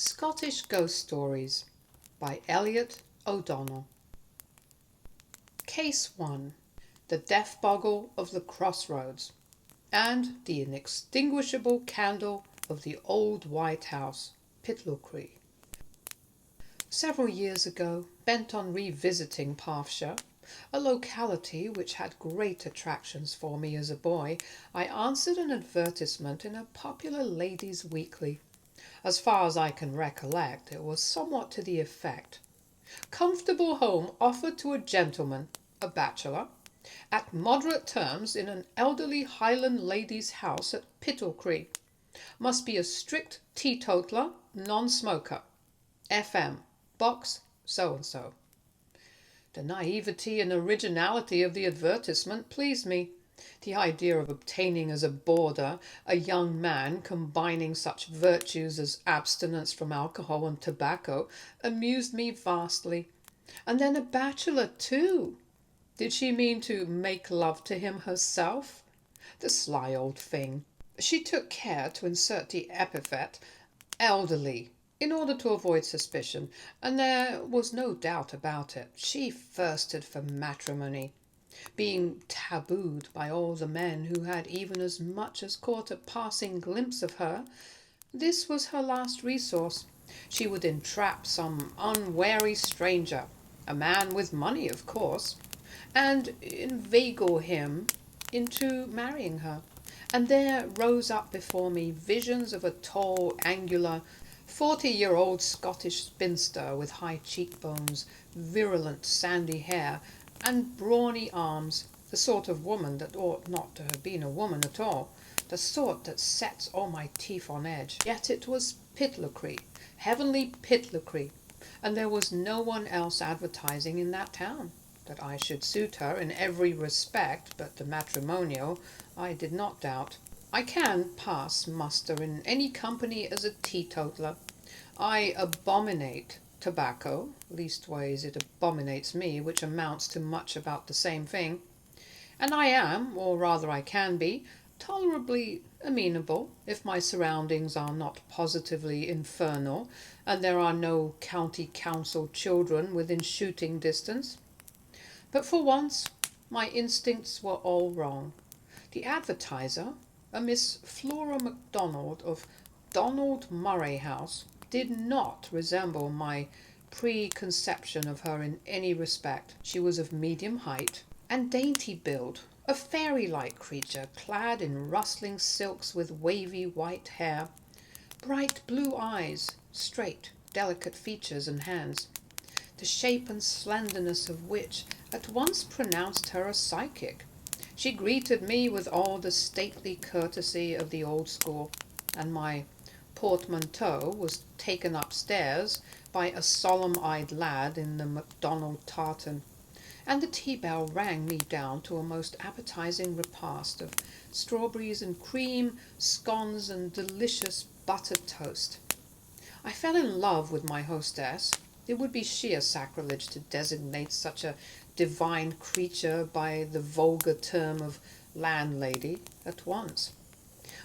Scottish Ghost Stories by Elliott O'Donnell. Case 1. The Death Bogle of the Crossroads and the Inextinguishable Candle of the Old White House, Pitlochry. Several years ago, bent on revisiting Perthshire, a locality which had great attractions for me as a boy, I answered an advertisement in a popular ladies' weekly. As far as I can recollect, it was somewhat to the effect: comfortable home offered to a gentleman, a bachelor, at moderate terms in an elderly Highland lady's house at Pitlochry. Must be a strict teetotaler, non-smoker. FM, box so-and-so. The naivety and originality of the advertisement pleased me. The idea of obtaining as a boarder a young man combining such virtues as abstinence from alcohol and tobacco amused me vastly. And then a bachelor too! Did she mean to make love to him herself? The sly old thing! She took care to insert the epithet elderly in order to avoid suspicion, and there was no doubt about it. She thirsted for matrimony. Being tabooed by all the men who had even as much as caught a passing glimpse of her, this was her last resource. She would entrap some unwary stranger, a man with money of course, and inveigle him into marrying her. And there rose up before me visions of a tall, angular, 40-year-old Scottish spinster with high cheekbones, virulent sandy hair, and brawny arms, the sort of woman that ought not to have been a woman at all, the sort that sets all my teeth on edge. Yet it was Pitlochry, heavenly Pitlochry, and there was no one else advertising in that town. That I should suit her in every respect but the matrimonial, I did not doubt. I can pass muster in any company as a teetotaler. I abominate tobacco, leastways it abominates me, which amounts to much about the same thing. And I am, or rather I can be, tolerably amenable, if my surroundings are not positively infernal, and there are no county council children within shooting distance. But for once, my instincts were all wrong. The advertiser, a Miss Flora Macdonald of Donald Murray House, did not resemble my preconception of her in any respect. She was of medium height and dainty build, a fairy-like creature clad in rustling silks with wavy white hair, bright blue eyes, straight, delicate features and hands, the shape and slenderness of which at once pronounced her a psychic. She greeted me with all the stately courtesy of the old school, and my portmanteau was taken upstairs by a solemn-eyed lad in the Macdonald tartan, and the tea-bell rang me down to a most appetizing repast of strawberries and cream, scones, and delicious buttered toast. I fell in love with my hostess. It would be sheer sacrilege to designate such a divine creature by the vulgar term of landlady at once.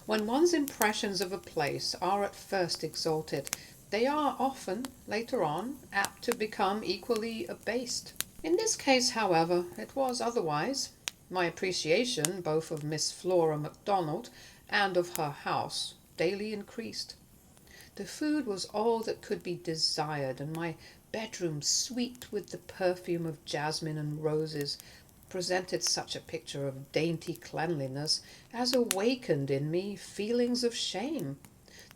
When one's impressions of a place are at first exalted, they are often, later on, apt to become equally abased. In this case, however, it was otherwise. My appreciation both of Miss Flora Macdonald and of her house daily increased. The food was all that could be desired, and my bedroom, sweet with the perfume of jasmine and roses, presented such a picture of dainty cleanliness as awakened in me feelings of shame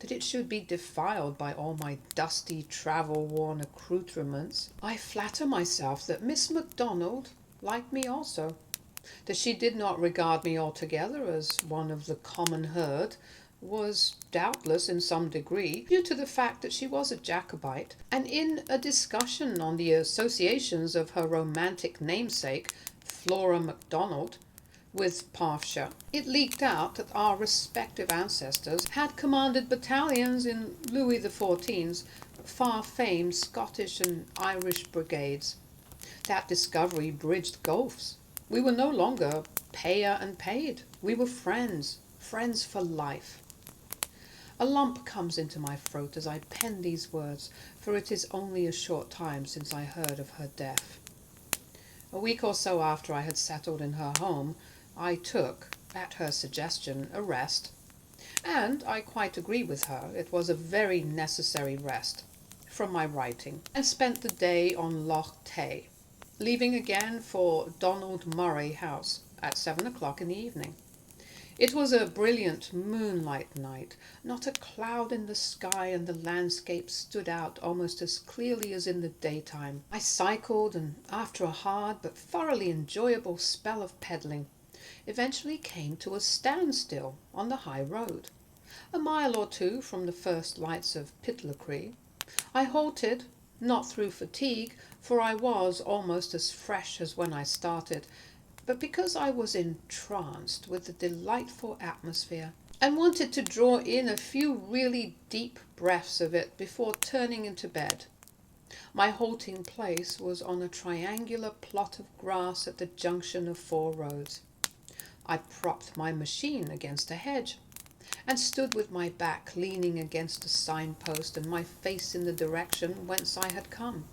that it should be defiled by all my dusty, travel-worn accoutrements. I flatter myself that Miss Macdonald liked me also, that she did not regard me altogether as one of the common herd was doubtless in some degree due to the fact that she was a Jacobite, and in a discussion on the associations of her romantic namesake, Flora Macdonald, with Perthshire, it leaked out that our respective ancestors had commanded battalions in Louis XIV's far-famed Scottish and Irish brigades. That discovery bridged gulfs. We were no longer payer and paid. We were friends, friends for life. A lump comes into my throat as I pen these words, for it is only a short time since I heard of her death. A week or so after I had settled in her home, I took, at her suggestion, a rest. And I quite agree with her, it was a very necessary rest from my writing, and spent the day on Loch Tay, leaving again for Donald Murray House at 7 o'clock in the evening. It was a brilliant moonlight night, not a cloud in the sky, and the landscape stood out almost as clearly as in the daytime. I cycled, and after a hard but thoroughly enjoyable spell of pedalling, eventually came to a standstill on the high road. A mile or two from the first lights of Pitlochry, I halted, not through fatigue, for I was almost as fresh as when I started, but because I was entranced with the delightful atmosphere and wanted to draw in a few really deep breaths of it before turning into bed. My halting place was on a triangular plot of grass at the junction of 4 roads. I propped my machine against a hedge and stood with my back leaning against a signpost and my face in the direction whence I had come.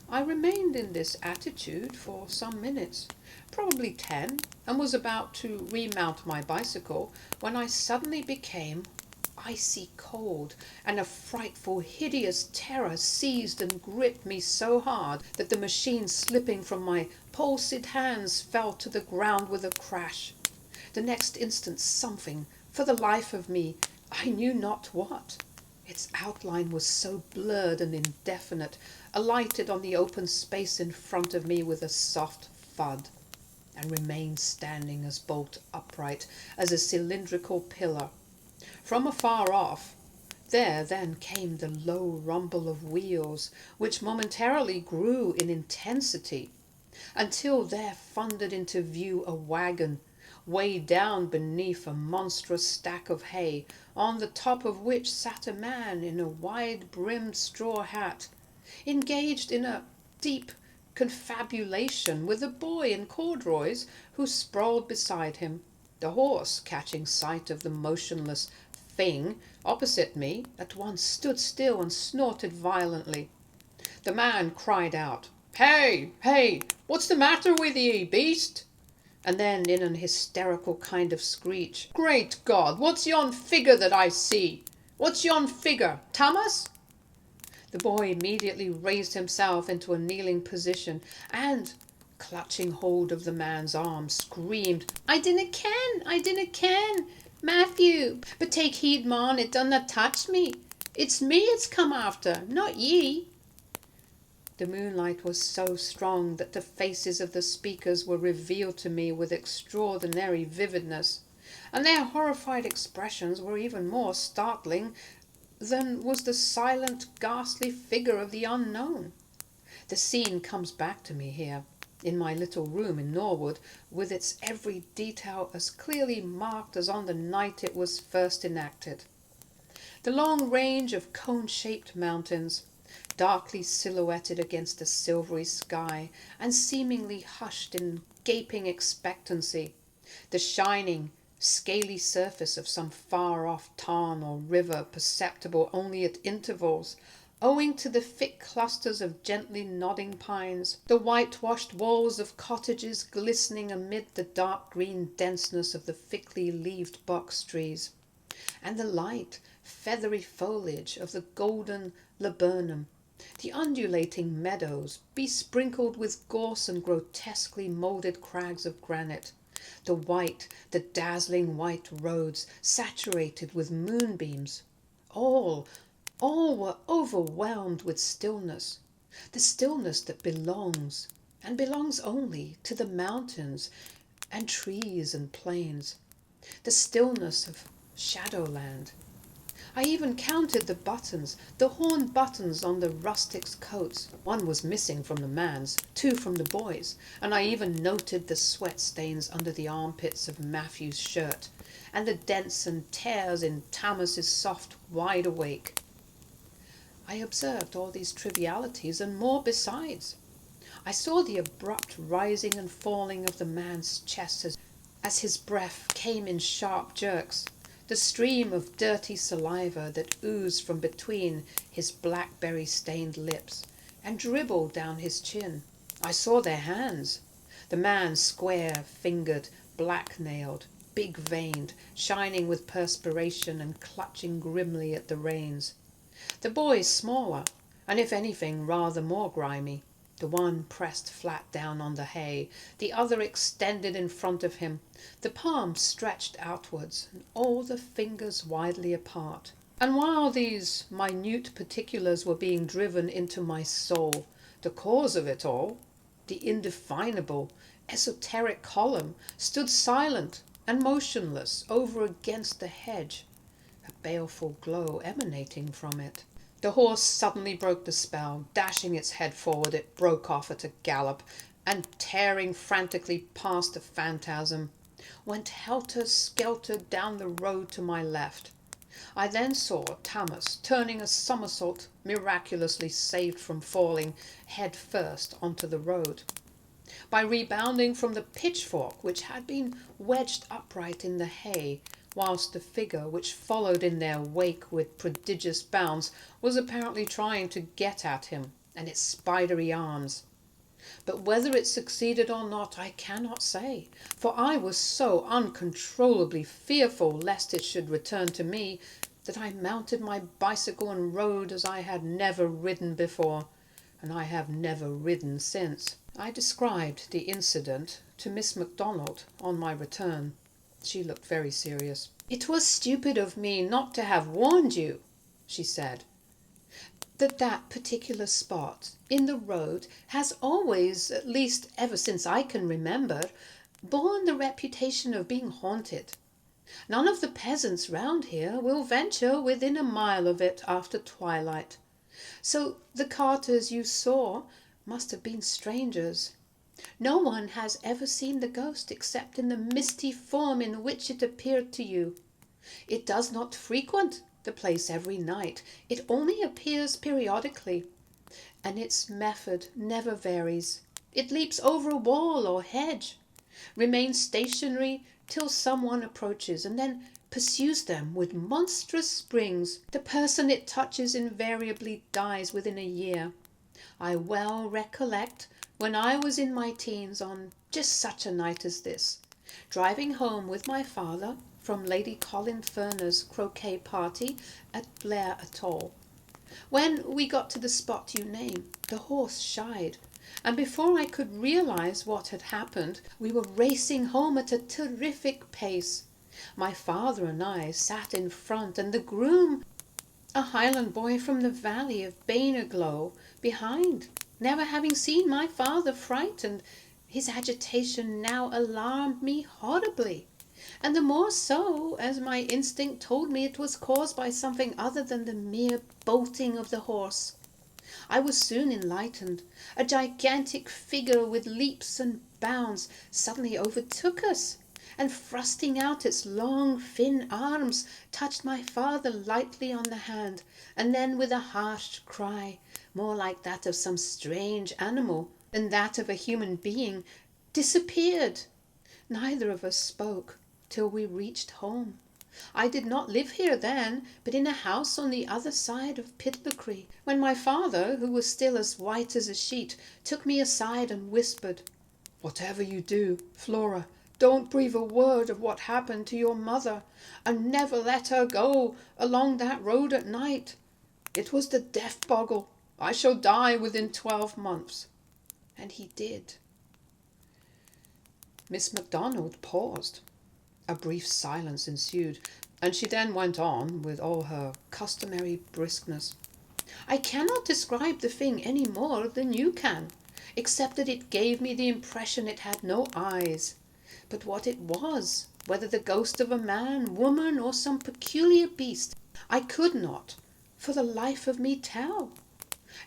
I remained in this attitude for some minutes, probably 10, and was about to remount my bicycle when I suddenly became icy cold, and a frightful, hideous terror seized and gripped me so hard that the machine, slipping from my palsied hands, fell to the ground with a crash. The next instant something, for the life of me, I knew not what, its outline was so blurred and indefinite, alighted on the open space in front of me with a soft thud, and remained standing as bolt upright as a cylindrical pillar. From afar off, there then came the low rumble of wheels, which momentarily grew in intensity, until there thundered into view a wagon, weighed down beneath a monstrous stack of hay, on the top of which sat a man in a wide-brimmed straw hat, engaged in a deep confabulation with a boy in corduroys who sprawled beside him. The horse, catching sight of the motionless thing opposite me, at once stood still and snorted violently. The man cried out, "Hey, hey, what's the matter with ye, beast?" And then, in an hysterical kind of screech, "Great God, what's yon figure that I see? What's yon figure, Thomas?" The boy immediately raised himself into a kneeling position and, clutching hold of the man's arm, screamed, I dinna ken, Matthew, but take heed, man, it dunna touch me. It's me it's come after, not ye." The moonlight was so strong that the faces of the speakers were revealed to me with extraordinary vividness, and their horrified expressions were even more startling than was the silent, ghastly figure of the unknown. The scene comes back to me here, in my little room in Norwood, with its every detail as clearly marked as on the night it was first enacted. The long range of cone-shaped mountains, darkly silhouetted against the silvery sky and seemingly hushed in gaping expectancy, the shining, scaly surface of some far-off tarn or river perceptible only at intervals, owing to the thick clusters of gently nodding pines, the whitewashed walls of cottages glistening amid the dark green denseness of the thickly leaved box trees, and the light, feathery foliage of the golden laburnum, the undulating meadows besprinkled with gorse and grotesquely moulded crags of granite, the dazzling white roads saturated with moonbeams, all were overwhelmed with stillness, the stillness that belongs, and belongs only, to the mountains and trees and plains, the stillness of Shadowland. I even counted the buttons, the horn buttons on the rustics' coats. One was missing from the man's, 2 from the boy's, and I even noted the sweat stains under the armpits of Matthew's shirt, and the dents and tears in Thomas's soft wide awake. I observed all these trivialities and more besides. I saw the abrupt rising and falling of the man's chest as his breath came in sharp jerks, the stream of dirty saliva that oozed from between his blackberry-stained lips and dribbled down his chin. I saw their hands. The man square-fingered, black-nailed, big-veined, shining with perspiration and clutching grimly at the reins. The boy smaller, and if anything rather more grimy, the one pressed flat down on the hay, the other extended in front of him, the palms stretched outwards, and all the fingers widely apart. And while these minute particulars were being driven into my soul, the cause of it all, the indefinable, esoteric column, stood silent and motionless over against the hedge, a baleful glow emanating from it. The horse suddenly broke the spell. Dashing its head forward, it broke off at a gallop, and tearing frantically past the phantasm, went helter-skelter down the road to my left. I then saw Thomas turning a somersault, miraculously saved from falling head first onto the road. By rebounding from the pitchfork which had been wedged upright in the hay, whilst the figure which followed in their wake with prodigious bounds was apparently trying to get at him and its spidery arms. But whether it succeeded or not I cannot say, for I was so uncontrollably fearful lest it should return to me that I mounted my bicycle and rode as I had never ridden before, and I have never ridden since. I described the incident to Miss Macdonald on my return. She looked very serious. "It was stupid of me not to have warned you," she said. That particular spot in the road has always, at least ever since I can remember, borne the reputation of being haunted. None of the peasants round here will venture within a mile of it after twilight. So the carters you saw must have been strangers. No one has ever seen the ghost except in the misty form in which it appeared to you. It does not frequent the place every night. It only appears periodically, and its method never varies. It leaps over a wall or hedge, remains stationary till someone approaches, and then pursues them with monstrous springs. The person it touches invariably dies within a year. I well recollect when I was in my teens on just such a night as this, driving home with my father from Lady Colin Ferner's croquet party at Blair Atoll. When we got to the spot you name, the horse shied, and before I could realize what had happened, we were racing home at a terrific pace. My father and I sat in front, and the groom, a Highland boy from the valley of Bainaglow, behind. Never having seen my father frightened, his agitation now alarmed me horribly, and the more so as my instinct told me it was caused by something other than the mere bolting of the horse. I was soon enlightened. A gigantic figure with leaps and bounds suddenly overtook us, and thrusting out its long thin arms, touched my father lightly on the hand, and then with a harsh cry, more like that of some strange animal than that of a human being, disappeared. Neither of us spoke till we reached home. I did not live here then, but in a house on the other side of Pitlochry, when my father, who was still as white as a sheet, took me aside and whispered, "Whatever you do, Flora, don't breathe a word of what happened to your mother, and never let her go along that road at night. It was the Death Bogle. I shall die within 12 months. And he did. Miss Macdonald paused. A brief silence ensued, and she then went on with all her customary briskness. "I cannot describe the thing any more than you can, except that it gave me the impression it had no eyes. But what it was, whether the ghost of a man, woman, or some peculiar beast, I could not, for the life of me, tell.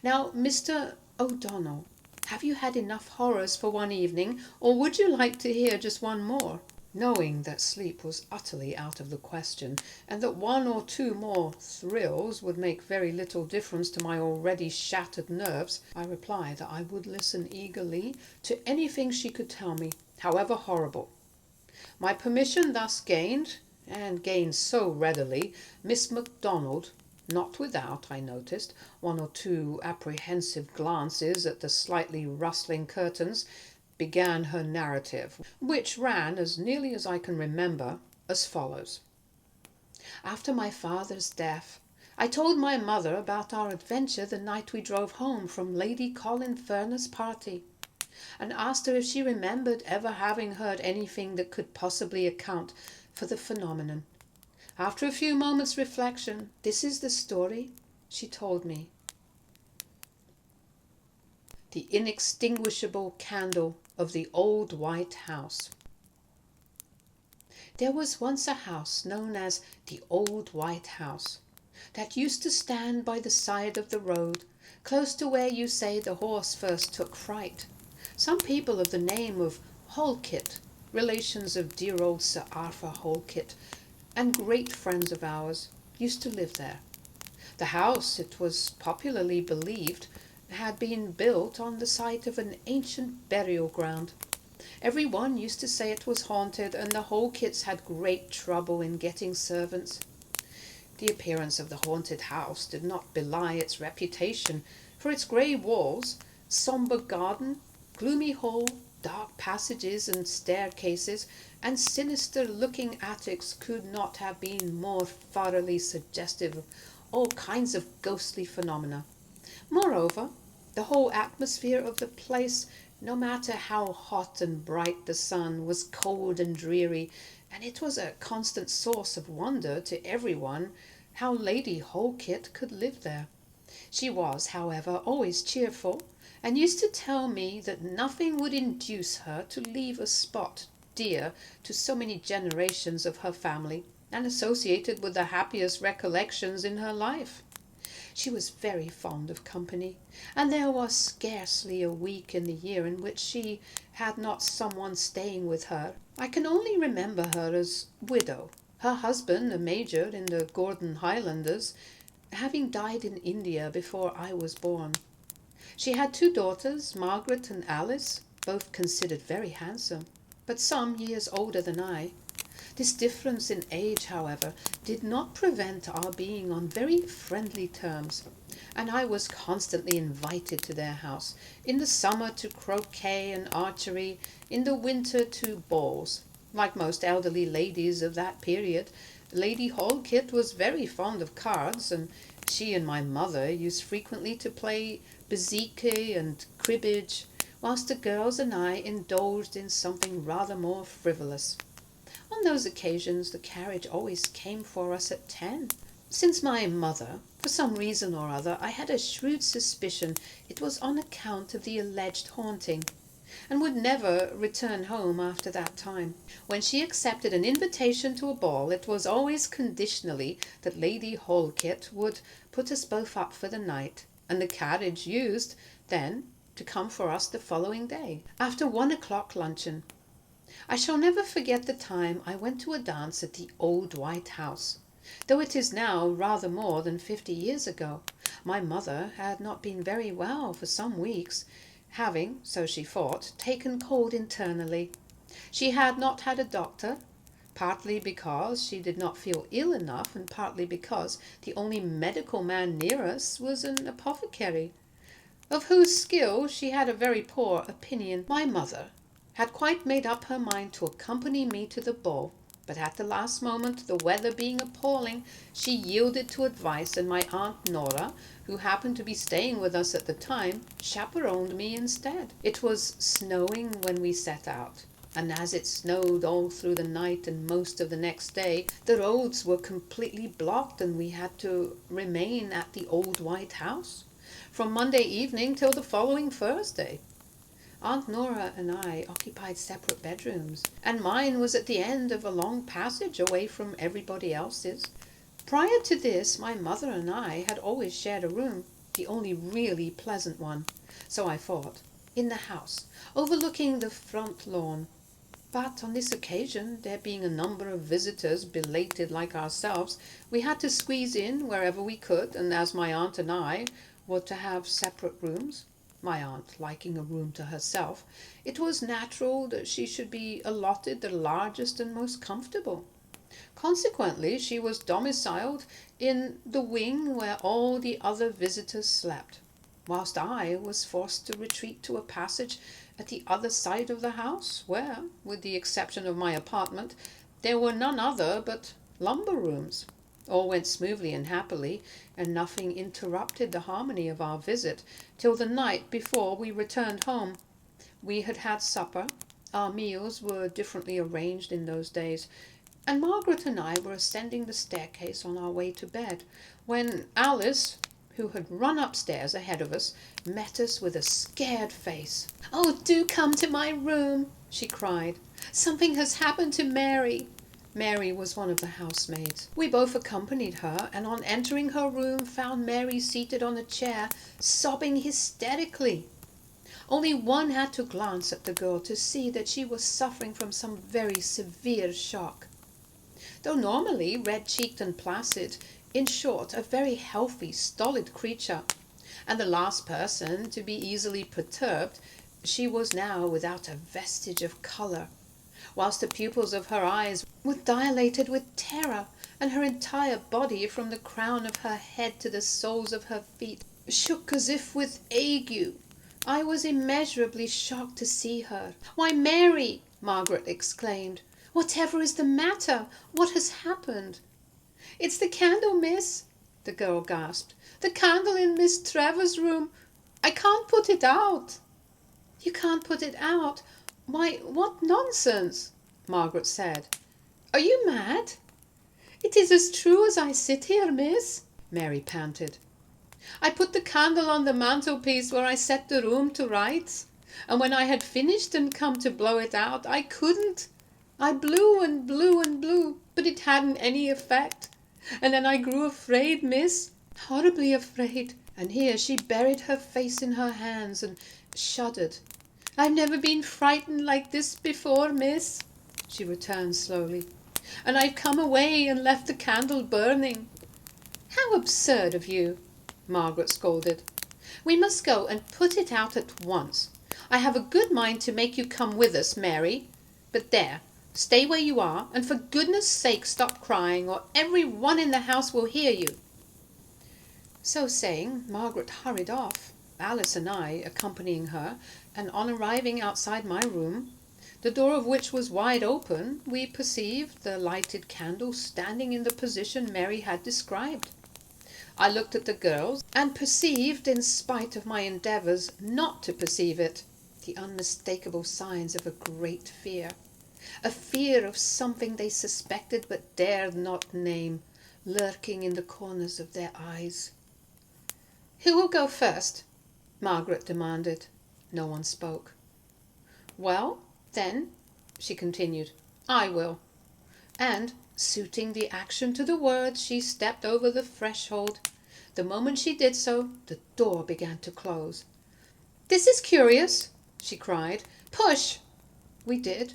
Now, Mr. O'Donnell, have you had enough horrors for one evening, or would you like to hear just one more?" Knowing that sleep was utterly out of the question, and that one or two more thrills would make very little difference to my already shattered nerves, I replied that I would listen eagerly to anything she could tell me, however horrible. My permission thus gained, and gained so readily, Miss Macdonald, not without, I noticed, one or two apprehensive glances at the slightly rustling curtains, began her narrative, which ran, as nearly as I can remember, as follows. After my father's death, I told my mother about our adventure the night we drove home from Lady Colin Furness's party, and asked her if she remembered ever having heard anything that could possibly account for the phenomenon. After a few moments' reflection, this is the story she told me. The inextinguishable candle of the old white house. There was once a house known as the Old White House that used to stand by the side of the road, close to where you say the horse first took fright. Some people of the name of Halkett, relations of dear old Sir Arthur Halkett, and great friends of ours, used to live there. The house, it was popularly believed, had been built on the site of an ancient burial ground. Every one used to say it was haunted, and the Halketts had great trouble in getting servants. The appearance of the haunted house did not belie its reputation, for its grey walls, sombre garden, gloomy hall, dark passages and staircases, and sinister-looking attics could not have been more thoroughly suggestive of all kinds of ghostly phenomena. Moreover, the whole atmosphere of the place, no matter how hot and bright the sun, was cold and dreary, and it was a constant source of wonder to everyone how Lady Halkett could live there. She was, however, always cheerful, and used to tell me that nothing would induce her to leave a spot dear to so many generations of her family, and associated with the happiest recollections in her life. She was very fond of company, and there was scarcely a week in the year in which she had not someone staying with her. I can only remember her as widow, her husband, a major in the Gordon Highlanders, having died in India before I was born. She had two daughters, Margaret and Alice, both considered very handsome, but some years older than I. This difference in age, however, did not prevent our being on very friendly terms, and I was constantly invited to their house, in the summer to croquet and archery, in the winter to balls. Like most elderly ladies of that period, Lady Halkett was very fond of cards, and she and my mother used frequently to play bezique and cribbage, whilst the girls and I indulged in something rather more frivolous. On those occasions the carriage always came for us at 10. Since my mother, for some reason or other, I had a shrewd suspicion it was on account of the alleged haunting, and would never return home after that time. When she accepted an invitation to a ball, it was always conditionally that Lady Halkett would put us both up for the night, and the carriage used then to come for us the following day, after 1 o'clock luncheon. I shall never forget the time I went to a dance at the Old White House. Though it is now rather more than 50 years ago, my mother had not been very well for some weeks, having, so she thought, taken cold internally. She had not had a doctor, partly because she did not feel ill enough, and partly because the only medical man near us was an apothecary, of whose skill she had a very poor opinion. My mother had quite made up her mind to accompany me to the ball, but at the last moment, the weather being appalling, she yielded to advice, and my Aunt Nora, who happened to be staying with us at the time, chaperoned me instead. It was snowing when we set out, and as it snowed all through the night and most of the next day, the roads were completely blocked, and we had to remain at the Old White House from Monday evening till the following Thursday. Aunt Nora and I occupied separate bedrooms, and mine was at the end of a long passage away from everybody else's. Prior to this, my mother and I had always shared a room, the only really pleasant one, so I thought, in the house, overlooking the front lawn. But on this occasion, there being a number of visitors belated like ourselves, we had to squeeze in wherever we could, and as my aunt and I were to have separate rooms, my aunt liking a room to herself, it was natural that she should be allotted the largest and most comfortable. Consequently, she was domiciled in the wing where all the other visitors slept, whilst I was forced to retreat to a passage at the other side of the house, where, with the exception of my apartment, there were none other but lumber rooms. All went smoothly and happily, and nothing interrupted the harmony of our visit till the night before we returned home. We had had supper. Our meals were differently arranged in those days, and Margaret and I were ascending the staircase on our way to bed, when Alice, who had run upstairs ahead of us, met us with a scared face. "Oh, do come to my room," she cried. "Something has happened to Mary." Mary was one of the housemaids. We both accompanied her, and on entering her room found Mary seated on a chair, sobbing hysterically. Only one had to glance at the girl to see that she was suffering from some very severe shock. Though normally red-cheeked and placid, in short, a very healthy, stolid creature, and the last person to be easily perturbed, she was now without a vestige of colour, whilst the pupils of her eyes were dilated with terror, and her entire body, from the crown of her head to the soles of her feet, shook as if with ague. I was immeasurably shocked to see her. "Why, Mary!" Margaret exclaimed. "Whatever is the matter? What has happened?" "It's the candle, miss," the girl gasped. "The candle in Miss Trevor's room. I can't put it out." "You can't put it out? Why, what nonsense!" Margaret said. "Are you mad?" "It is as true as I sit here, miss," Mary panted. "I put the candle on the mantelpiece where I set the room to rights, and when I had finished and come to blow it out, I couldn't. I blew and blew and blew, but it hadn't any effect. And then I grew afraid, miss, horribly afraid." And here she buried her face in her hands and shuddered. "I've never been frightened like this before, miss," she returned slowly. "And I've come away and left the candle burning." "How absurd of you!" Margaret scolded. "We must go and put it out at once. I have a good mind to make you come with us, Mary. But there, stay where you are, and for goodness' sake stop crying, or every one in the house will hear you." So saying, Margaret hurried off, Alice and I accompanying her, and on arriving outside my room, the door of which was wide open, we perceived the lighted candle standing in the position Mary had described. I looked at the girls, and perceived, in spite of my endeavours not to perceive it, the unmistakable signs of a great fear. A fear of something they suspected but dared not name, lurking in the corners of their eyes. "Who will go first?" Margaret demanded. No one spoke. "Well, then," she continued, "I will." And, suiting the action to the word, she stepped over the threshold. The moment she did so, the door began to close. "This is curious," she cried. "Push!" We did.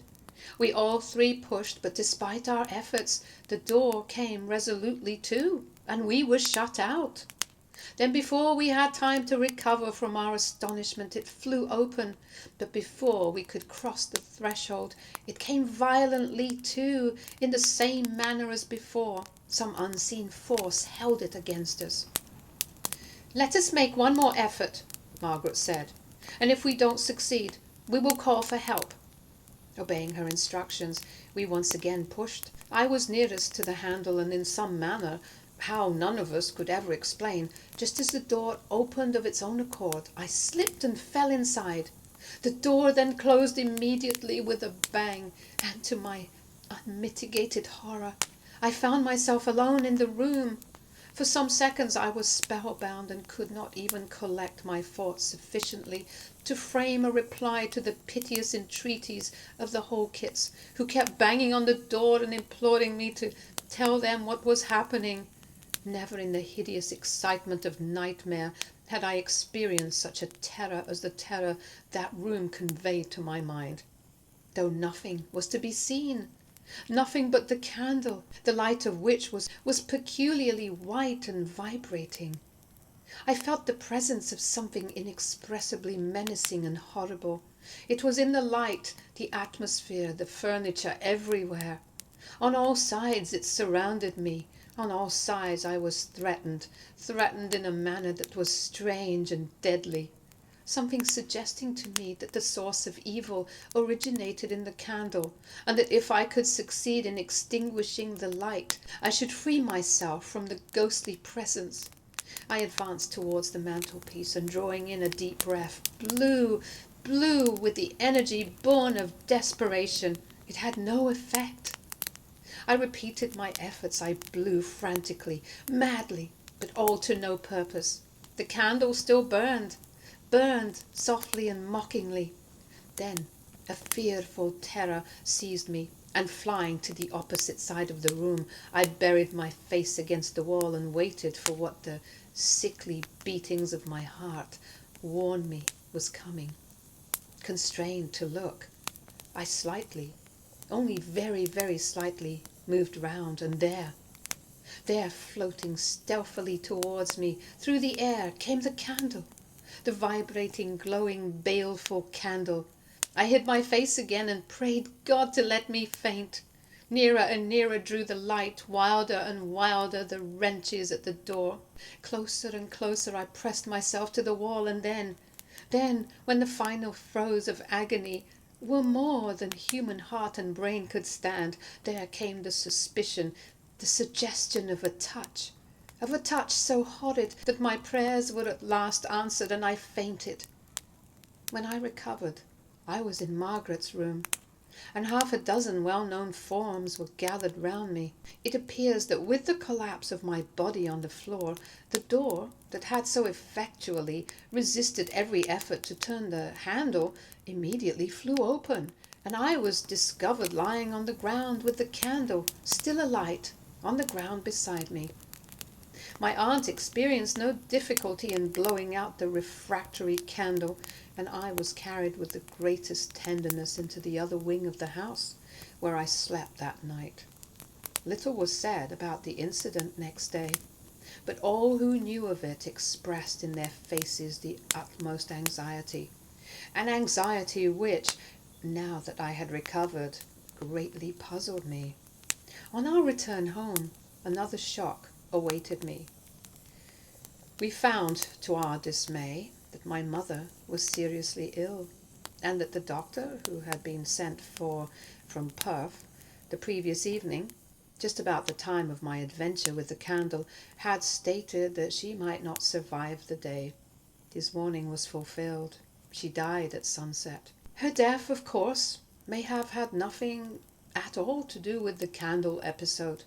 We all three pushed, but despite our efforts, the door came resolutely to, and we were shut out. Then, before we had time to recover from our astonishment, it flew open, but before we could cross the threshold, it came violently to, in the same manner as before. Some unseen force held it against us. "Let us make one more effort," Margaret said, "and if we don't succeed, we will call for help." Obeying her instructions, we once again pushed. I was nearest to the handle, and in some manner, how none of us could ever explain, just as the door opened of its own accord, I slipped and fell inside. The door then closed immediately with a bang, and to my unmitigated horror, I found myself alone in the room. For some seconds I was spellbound, and could not even collect my thoughts sufficiently to frame a reply to the piteous entreaties of the Hawkits, who kept banging on the door and imploring me to tell them what was happening. Never in the hideous excitement of nightmare had I experienced such a terror as the terror that room conveyed to my mind, though nothing was to be seen. Nothing but the candle, the light of which was peculiarly white and vibrating. I felt the presence of something inexpressibly menacing and horrible. It was in the light, the atmosphere, the furniture, everywhere. On all sides it surrounded me. On all sides I was threatened in a manner that was strange and deadly. Something suggesting to me that the source of evil originated in the candle, and that if I could succeed in extinguishing the light, I should free myself from the ghostly presence. I advanced towards the mantelpiece and, drawing in a deep breath, blew with the energy born of desperation. It had no effect. I repeated my efforts. I blew frantically, madly, but all to no purpose. The candle still burned softly and mockingly. Then a fearful terror seized me, and flying to the opposite side of the room, I buried my face against the wall and waited for what the sickly beatings of my heart warned me was coming. Constrained to look, I slightly, only very, very slightly, moved round, and there, floating stealthily towards me through the air, came the candle, the vibrating, glowing, baleful candle. I hid my face again and prayed God to let me faint. Nearer and nearer drew the light, wilder and wilder the wrenches at the door. Closer and closer I pressed myself to the wall, and then, when the final throes of agony were more than human heart and brain could stand, there came the suspicion, the suggestion of a touch so horrid that my prayers were at last answered, and I fainted. When I recovered, I was in Margaret's room, and 6 well-known forms were gathered round me. It appears that with the collapse of my body on the floor, the door that had so effectually resisted every effort to turn the handle immediately flew open, and I was discovered lying on the ground with the candle still alight on the ground beside me. My aunt experienced no difficulty in blowing out the refractory candle, and I was carried with the greatest tenderness into the other wing of the house, where I slept that night. Little was said about the incident next day, but all who knew of it expressed in their faces the utmost anxiety, an anxiety which, now that I had recovered, greatly puzzled me. On our return home, another shock awaited me. We found, to our dismay, that my mother was seriously ill, and that the doctor, who had been sent for from Perth the previous evening, just about the time of my adventure with the candle, had stated that she might not survive the day. His warning was fulfilled. She died at sunset. Her death, of course, may have had nothing at all to do with the candle episode,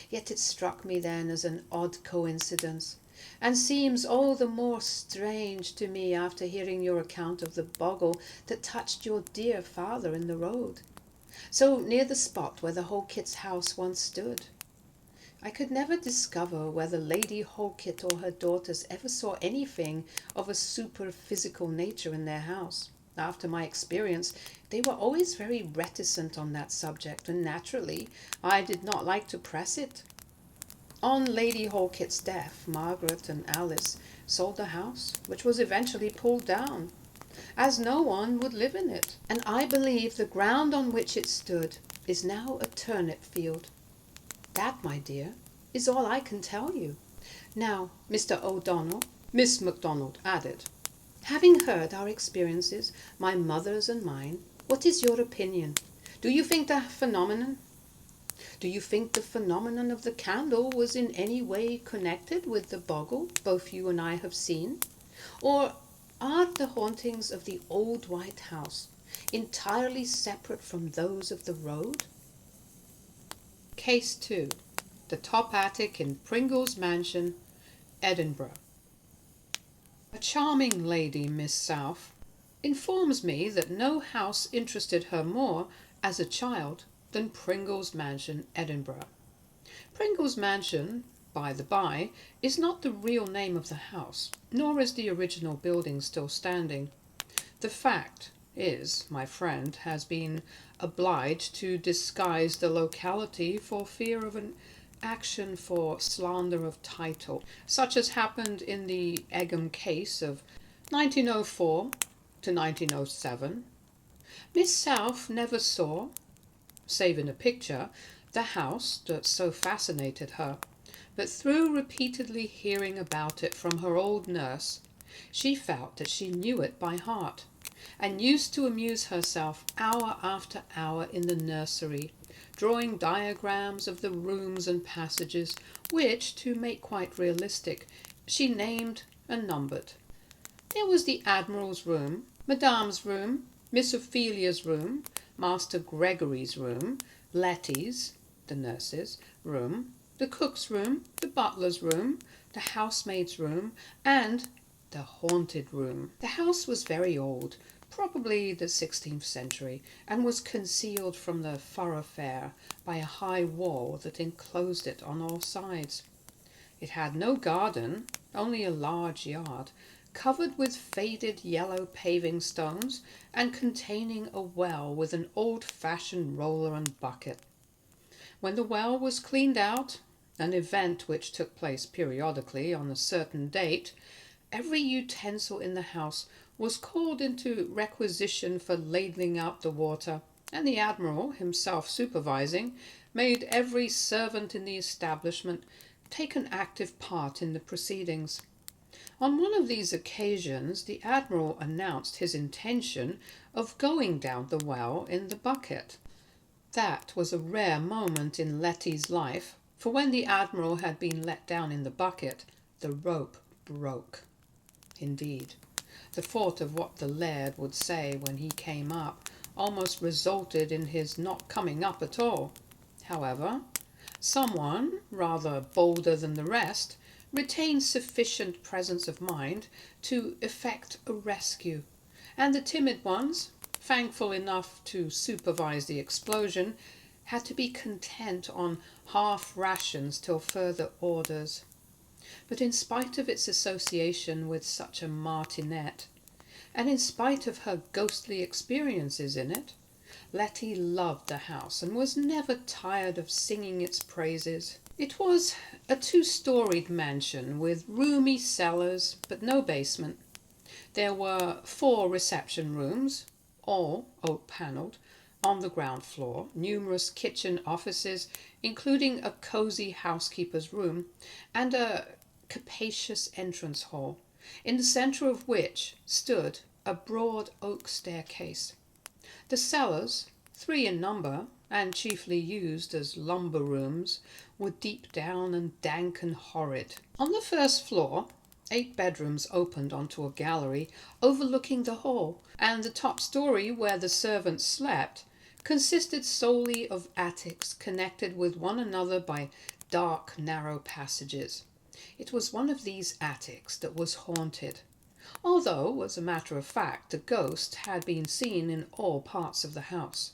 yet it struck me then as an odd coincidence, and seems all the more strange to me after hearing your account of the bogle that touched your dear father in the road, so near the spot where the Holkit's house once stood. I could never discover whether Lady Holkit or her daughters ever saw anything of a superphysical nature in their house. After my experience, they were always very reticent on that subject, and naturally I did not like to press it. On Lady Holkit's death, Margaret and Alice sold the house, which was eventually pulled down, as no one would live in it, and I believe the ground on which it stood is now a turnip field. That, my dear, is all I can tell you. Now, Mr. O'Donnell, Miss Macdonald added, having heard our experiences, my mother's and mine, what is your opinion? Do you think the phenomenon of the candle was in any way connected with the bogle both you and I have seen? Or are the hauntings of the old White House entirely separate from those of the road? Case 2. The top attic in Pringle's Mansion, Edinburgh. A charming lady, Miss South, informs me that no house interested her more as a child than Pringle's Mansion, Edinburgh. Pringle's Mansion, by the by, is not the real name of the house, nor is the original building still standing. The fact is, my friend has been obliged to disguise the locality for fear of an action for slander of title, such as happened in the Egham case of 1904 to 1907. Miss South never saw, save in a picture, the house that so fascinated her, but through repeatedly hearing about it from her old nurse, she felt that she knew it by heart, and used to amuse herself hour after hour in the nursery, drawing diagrams of the rooms and passages, which, to make quite realistic, she named and numbered. There was the Admiral's room, Madame's room, Miss Ophelia's room, Master Gregory's room, Letty's, the nurse's, room, the cook's room, the butler's room, the housemaid's room, and the haunted room. The house was very old, probably the 16th century, and was concealed from the thoroughfare by a high wall that enclosed it on all sides. It had no garden, only a large yard, covered with faded yellow paving stones, and containing a well with an old-fashioned roller and bucket. When the well was cleaned out, an event which took place periodically on a certain date, every utensil in the house was called into requisition for ladling out the water, and the Admiral, himself supervising, made every servant in the establishment take an active part in the proceedings. On one of these occasions the Admiral announced his intention of going down the well in the bucket. That was a rare moment in Letty's life, for when the Admiral had been let down in the bucket, the rope broke. Indeed, the thought of what the laird would say when he came up almost resulted in his not coming up at all. However, someone, rather bolder than the rest, retained sufficient presence of mind to effect a rescue, and the timid ones, thankful enough to supervise the explosion, had to be content on half rations till further orders. But in spite of its association with such a martinet, and in spite of her ghostly experiences in it, Letty loved the house and was never tired of singing its praises. It was a 2-storied mansion with roomy cellars but no basement. There were 4 reception rooms, all oak-panelled, on the ground floor, numerous kitchen offices, including a cosy housekeeper's room, and a capacious entrance hall, in the centre of which stood a broad oak staircase. The cellars, 3 in number, and chiefly used as lumber rooms, were deep down and dank and horrid. On the first floor, 8 bedrooms opened onto a gallery overlooking the hall, and the top story, where the servants slept, consisted solely of attics connected with one another by dark, narrow passages. It was one of these attics that was haunted, although, as a matter of fact, a ghost had been seen in all parts of the house.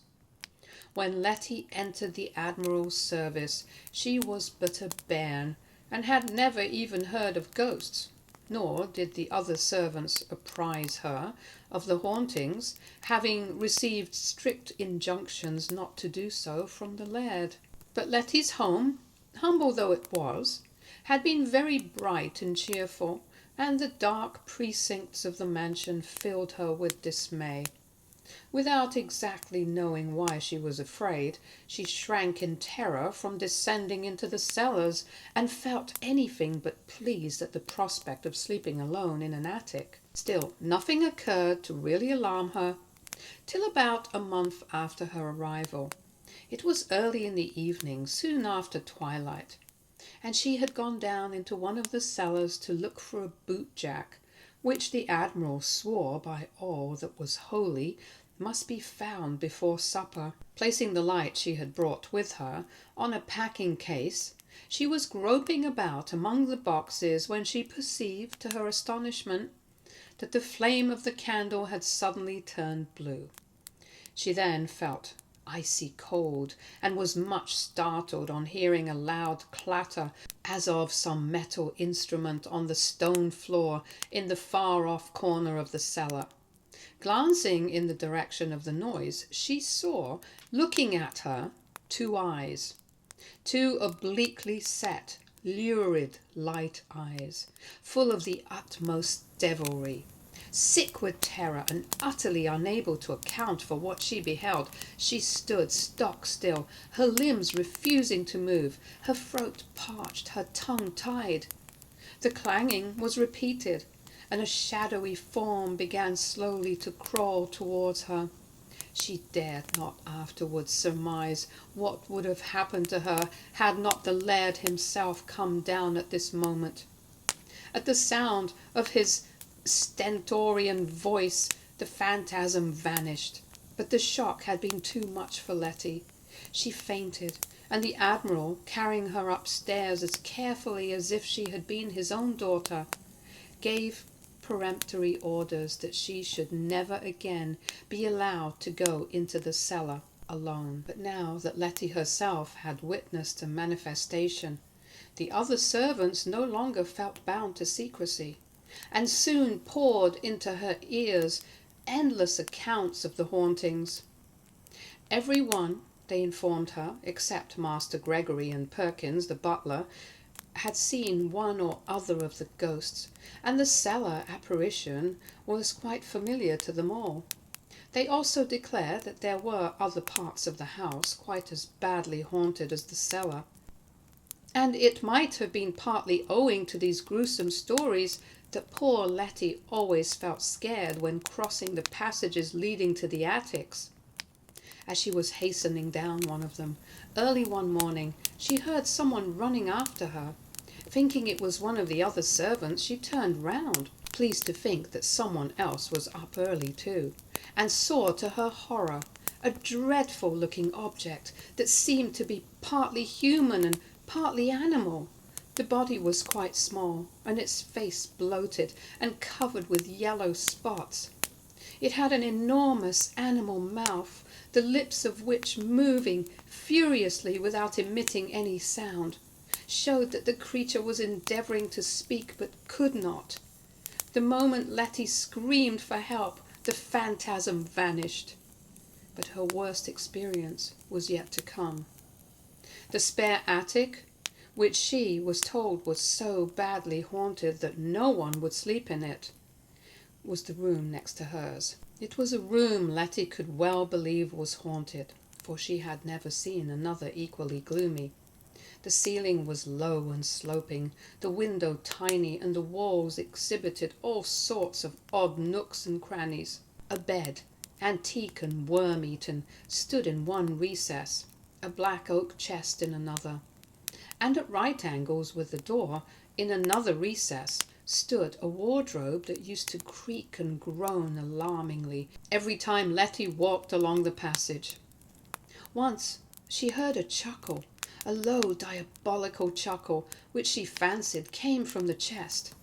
When Letty entered the Admiral's service, she was but a bairn, and had never even heard of ghosts, nor did the other servants apprise her of the hauntings, having received strict injunctions not to do so from the laird. But Letty's home, humble though it was, had been very bright and cheerful, and the dark precincts of the mansion filled her with dismay. Without exactly knowing why she was afraid, she shrank in terror from descending into the cellars, and felt anything but pleased at the prospect of sleeping alone in an attic. Still, nothing occurred to really alarm her, till about a month after her arrival. It was early in the evening, soon after twilight, and she had gone down into one of the cellars to look for a boot-jack, which the Admiral swore by all that was holy must be found before supper. Placing the light she had brought with her on a packing case, she was groping about among the boxes when she perceived, to her astonishment, that the flame of the candle had suddenly turned blue. She then felt icy cold, and was much startled on hearing a loud clatter as of some metal instrument on the stone floor in the far-off corner of the cellar. Glancing in the direction of the noise, she saw, looking at her, 2 eyes, 2 obliquely set, lurid light eyes, full of the utmost devilry, Sick with terror and utterly unable to account for what she beheld, she stood stock still, her limbs refusing to move, her throat parched, her tongue tied. The clanging was repeated, and a shadowy form began slowly to crawl towards her. She dared not afterwards surmise what would have happened to her had not the laird himself come down at this moment. At the sound of his stentorian voice, the phantasm vanished, but the shock had been too much for Letty. She fainted, and the Admiral, carrying her upstairs as carefully as if she had been his own daughter, gave peremptory orders that she should never again be allowed to go into the cellar alone. But now that Letty herself had witnessed a manifestation, the other servants no longer felt bound to secrecy, and soon poured into her ears endless accounts of the hauntings. Every one, they informed her, except Master Gregory and Perkins, the butler, had seen one or other of the ghosts, and the cellar apparition was quite familiar to them all. They also declared that there were other parts of the house quite as badly haunted as the cellar, and it might have been partly owing to these gruesome stories that poor Letty always felt scared when crossing the passages leading to the attics. As she was hastening down one of them, early one morning, she heard someone running after her. Thinking it was one of the other servants, she turned round, pleased to think that someone else was up early too, and saw to her horror a dreadful-looking object that seemed to be partly human and partly animal. The body was quite small, and its face bloated and covered with yellow spots. It had an enormous animal mouth, the lips of which, moving furiously without emitting any sound, showed that the creature was endeavouring to speak but could not. The moment Letty screamed for help, the phantasm vanished. But her worst experience was yet to come. The spare attic, which she was told was so badly haunted that no one would sleep in it, was the room next to hers. It was a room Letty could well believe was haunted, for she had never seen another equally gloomy. The ceiling was low and sloping, the window tiny, and the walls exhibited all sorts of odd nooks and crannies. A bed, antique and worm-eaten, stood in one recess, a black oak chest in another, and at right angles with the door, in another recess, stood a wardrobe that used to creak and groan alarmingly every time Letty walked along the passage. Once she heard a chuckle, a low diabolical chuckle, which she fancied came from the chest,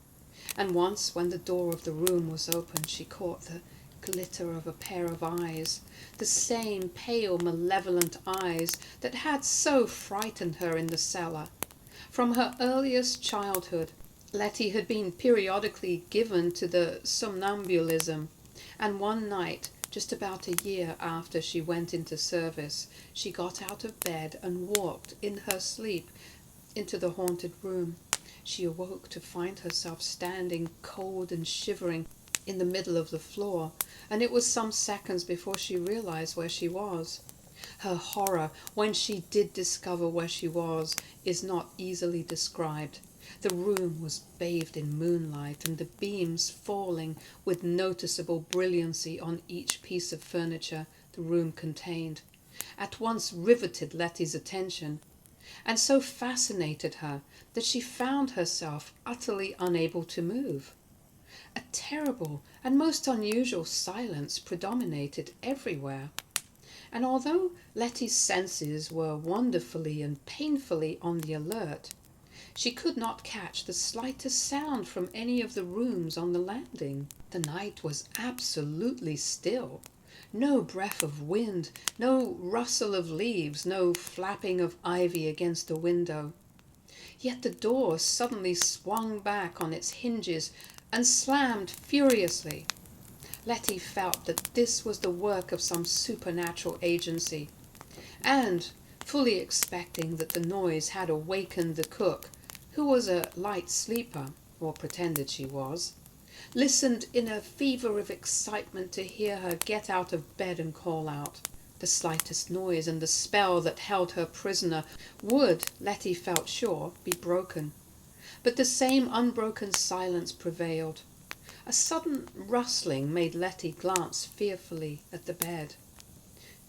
and once when the door of the room was opened she caught the glitter of a pair of eyes, the same pale malevolent eyes that had so frightened her in the cellar. From her earliest childhood, Letty had been periodically given to the somnambulism, and one night, just about a year after she went into service, she got out of bed and walked in her sleep into the haunted room. She awoke to find herself standing cold and shivering in the middle of the floor, and it was some seconds before she realized where she was. Her horror, when she did discover where she was, is not easily described. The room was bathed in moonlight, and the beams falling with noticeable brilliancy on each piece of furniture the room contained, at once riveted Letty's attention, and so fascinated her that she found herself utterly unable to move. A terrible and most unusual silence predominated everywhere, and although Letty's senses were wonderfully and painfully on the alert, she could not catch the slightest sound from any of the rooms on the landing. The night was absolutely still. No breath of wind, no rustle of leaves, no flapping of ivy against the window. Yet the door suddenly swung back on its hinges and slammed furiously. Letty felt that this was the work of some supernatural agency, and, fully expecting that the noise had awakened the cook, who was a light sleeper, or pretended she was, listened in a fever of excitement to hear her get out of bed and call out. The slightest noise and the spell that held her prisoner would, Letty felt sure, be broken. But the same unbroken silence prevailed. A sudden rustling made Letty glance fearfully at the bed,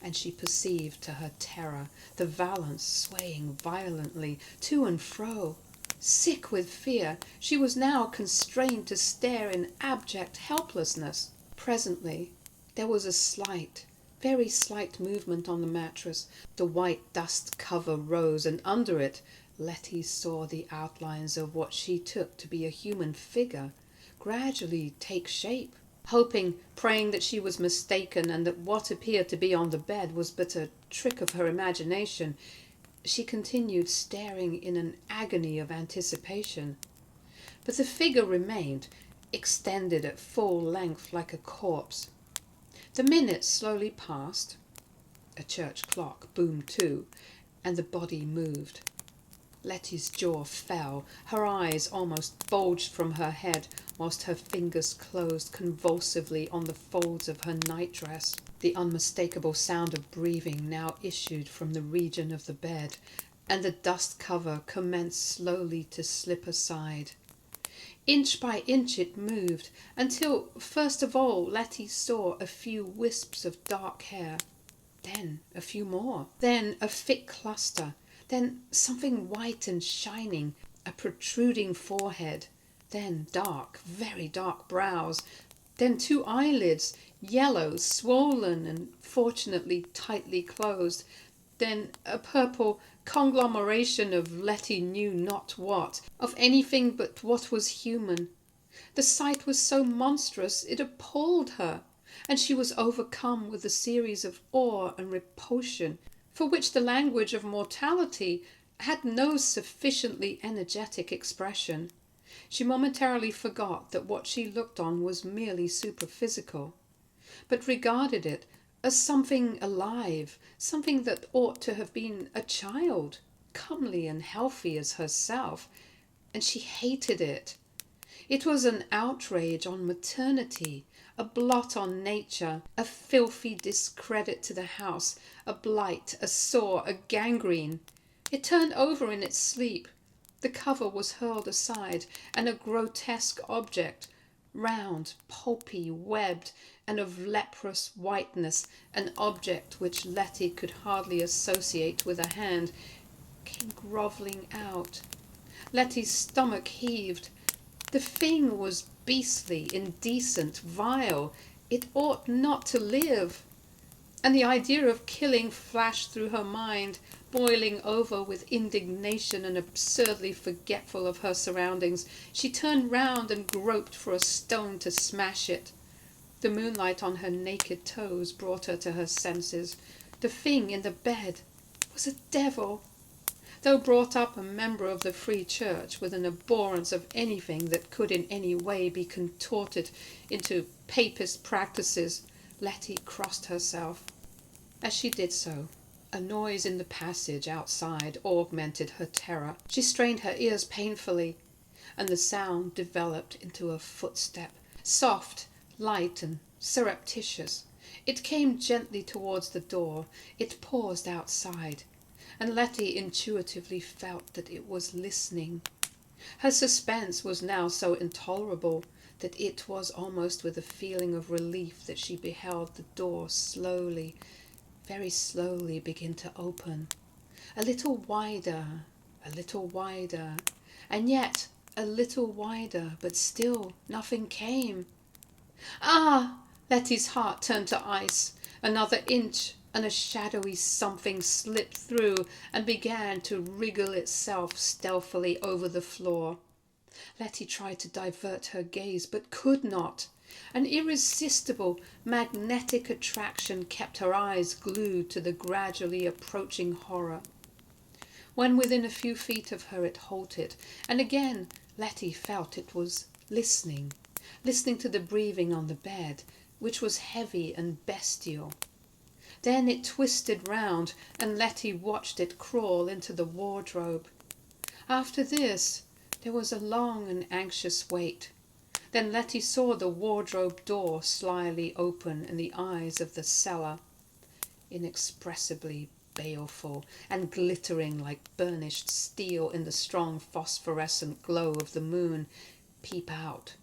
and she perceived to her terror the valance swaying violently to and fro. Sick with fear, she was now constrained to stare in abject helplessness. Presently there was a slight, very slight movement on the mattress. The white dust cover rose, and under it Letty saw the outlines of what she took to be a human figure gradually take shape. Hoping, praying that she was mistaken and that what appeared to be on the bed was but a trick of her imagination, she continued staring in an agony of anticipation. But the figure remained, extended at full length like a corpse. The minutes slowly passed. A church clock boomed too, and the body moved. Letty's jaw fell, her eyes almost bulged from her head, whilst her fingers closed convulsively on the folds of her nightdress. The unmistakable sound of breathing now issued from the region of the bed, and the dust cover commenced slowly to slip aside. Inch by inch it moved, until first of all Letty saw a few wisps of dark hair, then a few more, then a thick cluster, then something white and shining, a protruding forehead, then dark, very dark brows, then 2 eyelids, yellow, swollen, and fortunately tightly closed, then a purple conglomeration of Letty knew not what, of anything but what was human. The sight was so monstrous it appalled her, and she was overcome with a series of awe and repulsion, for which the language of mortality had no sufficiently energetic expression. She momentarily forgot that what she looked on was merely superphysical, but regarded it as something alive, something that ought to have been a child, comely and healthy as herself, and she hated it. It was an outrage on maternity, a blot on nature, a filthy discredit to the house, a blight, a sore, a gangrene. It turned over in its sleep. The cover was hurled aside, and a grotesque object, round, pulpy, webbed, and of leprous whiteness, an object which Letty could hardly associate with a hand, came grovelling out. Letty's stomach heaved. The thing was beastly, indecent, vile. It ought not to live. And the idea of killing flashed through her mind, boiling over with indignation and absurdly forgetful of her surroundings. She turned round and groped for a stone to smash it. The moonlight on her naked toes brought her to her senses. The thing in the bed was a devil. Though brought up a member of the Free Church with an abhorrence of anything that could in any way be contorted into papist practices, Letty crossed herself. As she did so, a noise in the passage outside augmented her terror. She strained her ears painfully, and the sound developed into a footstep, soft, light, and surreptitious. It came gently towards the door. It paused outside, and Letty intuitively felt that it was listening. Her suspense was now so intolerable that it was almost with a feeling of relief that she beheld the door slowly, very slowly begin to open, a little wider, and yet a little wider, but still nothing came. Ah! Letty's heart turned to ice. Another inch, and a shadowy something slipped through and began to wriggle itself stealthily over the floor. Letty tried to divert her gaze, but could not. An irresistible magnetic attraction kept her eyes glued to the gradually approaching horror. When within a few feet of her it halted, and again Letty felt it was listening to the breathing on the bed, which was heavy and bestial. Then it twisted round, and Letty watched it crawl into the wardrobe. After this, there was a long and anxious wait. Then Letty saw the wardrobe door slyly open in the eyes of the cellar, inexpressibly baleful and glittering like burnished steel in the strong phosphorescent glow of the moon, peep out,